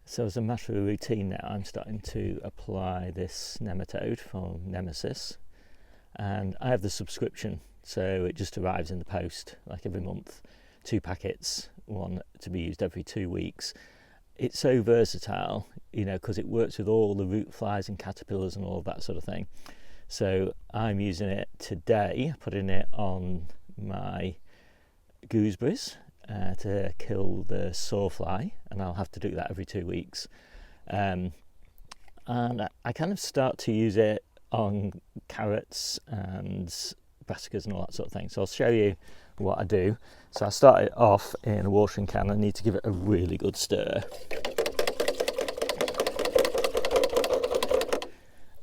So as a matter of routine now, I'm starting to apply this nematode from Nemesis, and I have the subscription, so it just arrives in the post like every month, 2 packets, one to be used every 2 weeks. It's so versatile, you know, because it works with all the root flies and caterpillars and all of that sort of thing. So I'm using it today, putting it on my gooseberries to kill the sawfly, and I'll have to do that every 2 weeks. And I kind of start to use it on carrots and brassicas and all that sort of thing. So I'll show you what I do. So I start it off in a watering can. I need to give it a really good stir.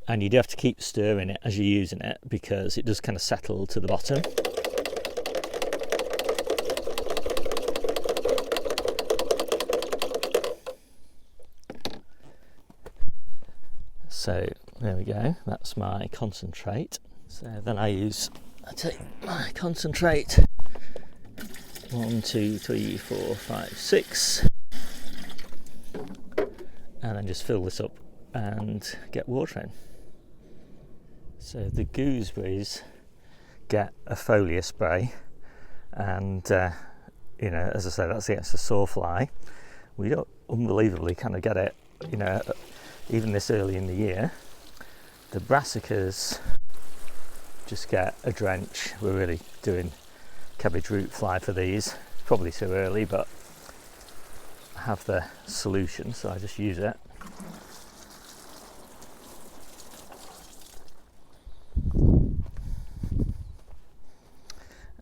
And you do have to keep stirring it as you're using it, because it does kind of settle to the bottom. So there we go, that's my concentrate. So then I take my concentrate, 1, 2, 3, 4, 5, 6, and then just fill this up and get watering. So the gooseberries get a foliar spray, and you know, as I say, that's against the sawfly. We don't unbelievably kind of get it, you know, even this early in the year. The brassicas just get a drench. We're really doing cabbage root fly for these. Probably too early, but I have the solution, so I just use it.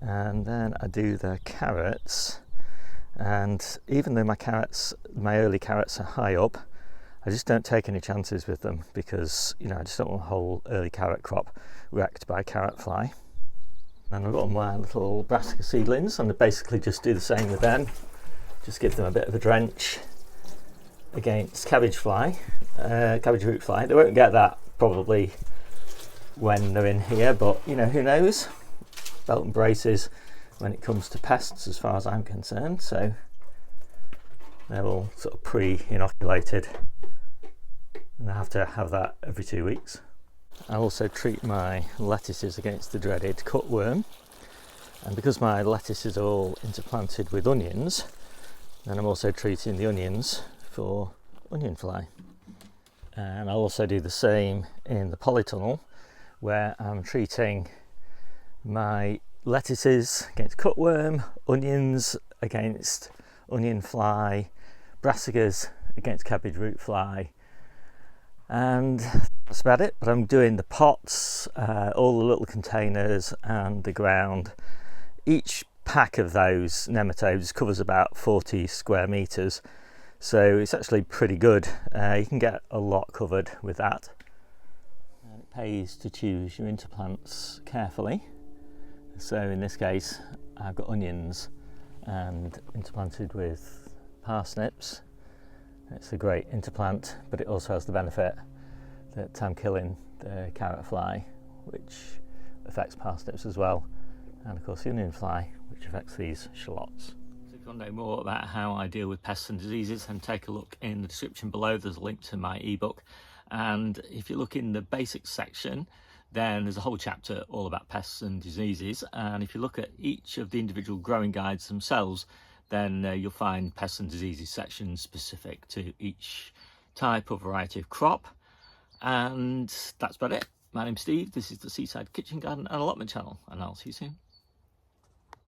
And then I do the carrots, and even though my early carrots are high up, I just don't take any chances with them, because, you know, I just don't want a whole early carrot crop wrecked by carrot fly. And I've got my little brassica seedlings, and I basically just do the same with them. Just give them a bit of a drench against cabbage root fly. They won't get that probably when they're in here, but, you know, who knows? Belt and braces when it comes to pests, as far as I'm concerned. So they're all sort of pre-inoculated, and I have to have that every 2 weeks. I also treat my lettuces against the dreaded cutworm, and because my lettuces are all interplanted with onions, then I'm also treating the onions for onion fly. And I'll also do the same in the polytunnel, where I'm treating my lettuces against cutworm, onions against onion fly, brassicas against cabbage root fly, and that's about it. But I'm doing the pots, all the little containers, and the ground. Each pack of those nematodes covers about 40 square meters, so it's actually pretty good. You can get a lot covered with that. And it pays to choose your interplants carefully. So in this case, I've got onions and interplanted with parsnips. It's a great interplant, but it also has the benefit that I'm killing the carrot fly, which affects parsnips as well, and of course the onion fly, which affects these shallots. So if you want to know more about how I deal with pests and diseases, then take a look in the description below. There's a link to my ebook, and if you look in the basics section, then there's a whole chapter all about pests and diseases, and if you look at each of the individual growing guides themselves, then you'll find pests and diseases sections specific to each type or variety of crop. And that's about it. My name's Steve, this is the Seaside Kitchen Garden and Allotment channel, and I'll see you soon.